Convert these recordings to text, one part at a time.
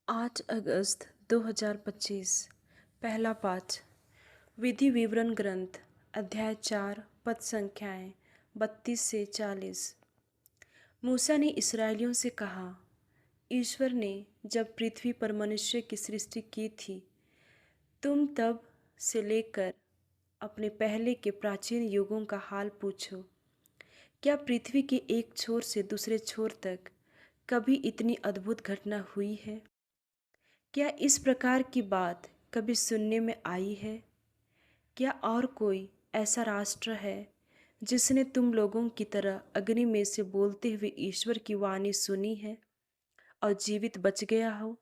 8 अगस्त 2025। पहला पाठ। विधि विवरण ग्रंथ अध्याय 4 पद संख्याएं 32 से 40। मूसा ने इस्राएलियों से कहा, ईश्वर ने जब पृथ्वी पर मनुष्य की सृष्टि की थी, तुम तब से लेकर अपने पहले के प्राचीन युगों का हाल पूछो। क्या पृथ्वी के एक छोर से दूसरे छोर तक कभी इतनी अद्भुत घटना हुई है? क्या इस प्रकार की बात कभी सुनने में आई है? क्या और कोई ऐसा राष्ट्र है जिसने तुम लोगों की तरह अग्नि में से बोलते हुए ईश्वर की वाणी सुनी है और जीवित बच गया हो?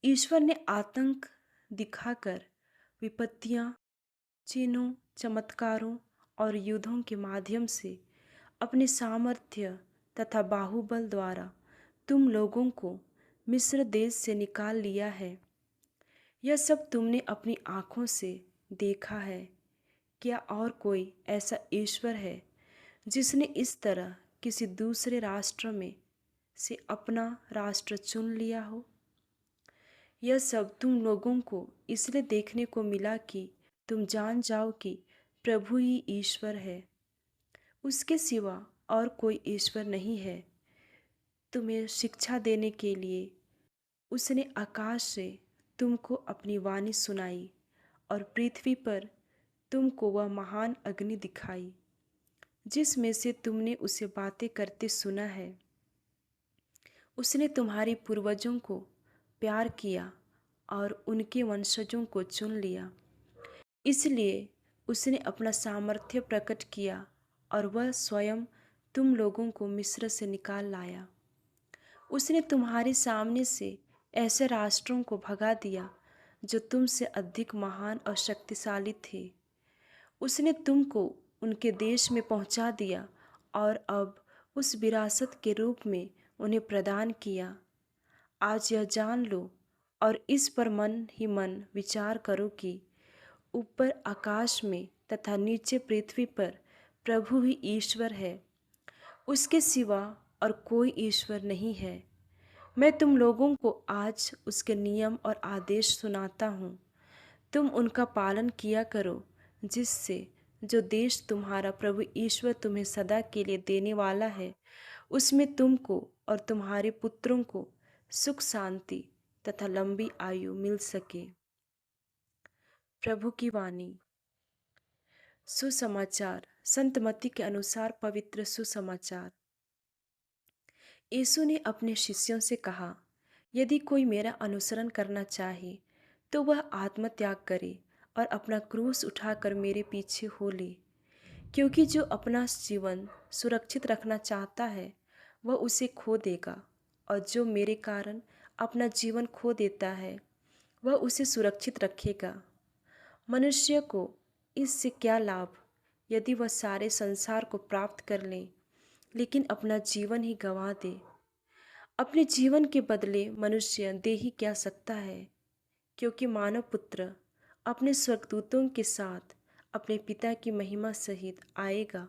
ईश्वर ने आतंक दिखाकर विपत्तियां, चिन्हों, चमत्कारों और युद्धों के माध्यम से अपने सामर्थ्य तथा बाहुबल द्वारा तुम लोगों को मिस्र देश से निकाल लिया है। यह सब तुमने अपनी आँखों से देखा है। क्या और कोई ऐसा ईश्वर है जिसने इस तरह किसी दूसरे राष्ट्र में से अपना राष्ट्र चुन लिया हो? यह सब तुम लोगों को इसलिए देखने को मिला कि तुम जान जाओ कि प्रभु ही ईश्वर है। उसके सिवा और कोई ईश्वर नहीं है। तुम्हें शिक्षा देने के लिए उसने आकाश से तुमको अपनी वाणी सुनाई और पृथ्वी पर तुमको वह महान अग्नि दिखाई जिसमें से तुमने उसे बातें करते सुना है। उसने तुम्हारे पूर्वजों को प्यार किया और उनके वंशजों को चुन लिया। इसलिए उसने अपना सामर्थ्य प्रकट किया और वह स्वयं तुम लोगों को मिस्र से निकाल लाया। उसने तुम्हारे सामने से ऐसे राष्ट्रों को भगा दिया जो तुमसे अधिक महान और शक्तिशाली थे। उसने तुमको उनके देश में पहुंचा दिया और अब उस विरासत के रूप में उन्हें प्रदान किया। आज यह जान लो और इस पर मन ही मन विचार करो कि ऊपर आकाश में तथा नीचे पृथ्वी पर प्रभु ही ईश्वर है। उसके सिवा और कोई ईश्वर नहीं है। मैं तुम लोगों को आज उसके नियम और आदेश सुनाता हूँ। तुम उनका पालन किया करो, जिससे जो देश तुम्हारा प्रभु ईश्वर तुम्हें सदा के लिए देने वाला है, उसमें तुमको और तुम्हारे पुत्रों को सुख शांति तथा लंबी आयु मिल सके। प्रभु की वाणी। सुसमाचार। संत मत्ती के अनुसार पवित्र सुसमाचार। यीशु ने अपने शिष्यों से कहा, यदि कोई मेरा अनुसरण करना चाहे तो वह आत्मत्याग करे और अपना क्रूस उठाकर मेरे पीछे हो ले। क्योंकि जो अपना जीवन सुरक्षित रखना चाहता है वह उसे खो देगा, और जो मेरे कारण अपना जीवन खो देता है वह उसे सुरक्षित रखेगा। मनुष्य को इससे क्या लाभ यदि वह सारे संसार को प्राप्त कर ले लेकिन अपना जीवन ही गंवा दे। अपने जीवन के बदले मनुष्य दे ही क्या सकता है? क्योंकि मानव पुत्र अपने स्वर्गदूतों के साथ अपने पिता की महिमा सहित आएगा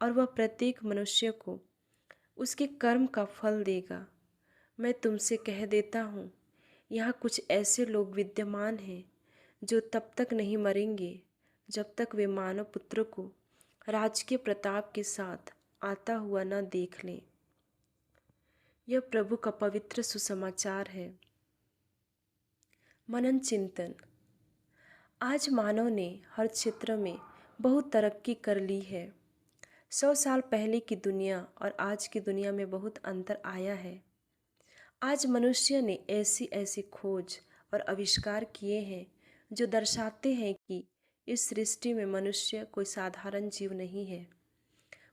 और वह प्रत्येक मनुष्य को उसके कर्म का फल देगा। मैं तुमसे कह देता हूँ, यहाँ कुछ ऐसे लोग विद्यमान हैं जो तब तक नहीं मरेंगे जब तक वे मानव पुत्र को राजकीय प्रताप के साथ आता हुआ न देख लें। यह प्रभु का पवित्र सुसमाचार है। मनन चिंतन। आज मानव ने हर क्षेत्र में बहुत तरक्की कर ली है। 100 साल पहले की दुनिया और आज की दुनिया में बहुत अंतर आया है। आज मनुष्य ने ऐसी ऐसी खोज और आविष्कार किए हैं जो दर्शाते हैं कि इस सृष्टि में मनुष्य कोई साधारण जीव नहीं है।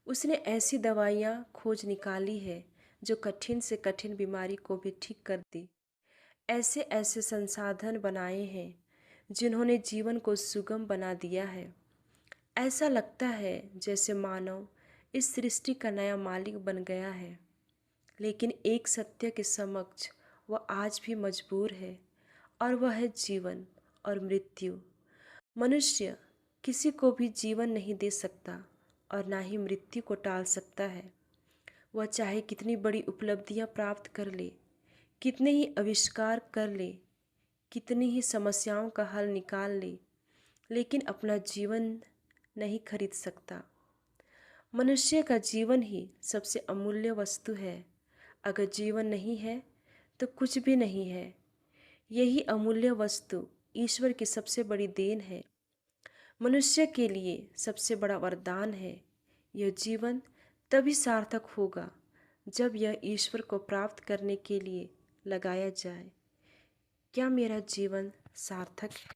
उसने ऐसी दवाइयाँ खोज निकाली है जो कठिन से कठिन बीमारी को भी ठीक कर दी। ऐसे ऐसे संसाधन बनाए हैं जिन्होंने जीवन को सुगम बना दिया है। ऐसा लगता है जैसे मानव इस सृष्टि का नया मालिक बन गया है। लेकिन एक सत्य के समक्ष वह आज भी मजबूर है, और वह है जीवन और मृत्यु। मनुष्य किसी को भी जीवन नहीं दे सकता और ना ही मृत्यु को टाल सकता है। वह चाहे कितनी बड़ी उपलब्धियां प्राप्त कर ले, कितने ही आविष्कार कर ले, कितनी ही समस्याओं का हल निकाल ले, लेकिन अपना जीवन नहीं खरीद सकता। मनुष्य का जीवन ही सबसे अमूल्य वस्तु है। अगर जीवन नहीं है तो कुछ भी नहीं है। यही अमूल्य वस्तु ईश्वर की सबसे बड़ी देन है, मनुष्य के लिए सबसे बड़ा वरदान है। यह जीवन तभी सार्थक होगा जब यह ईश्वर को प्राप्त करने के लिए लगाया जाए। क्या मेरा जीवन सार्थक है?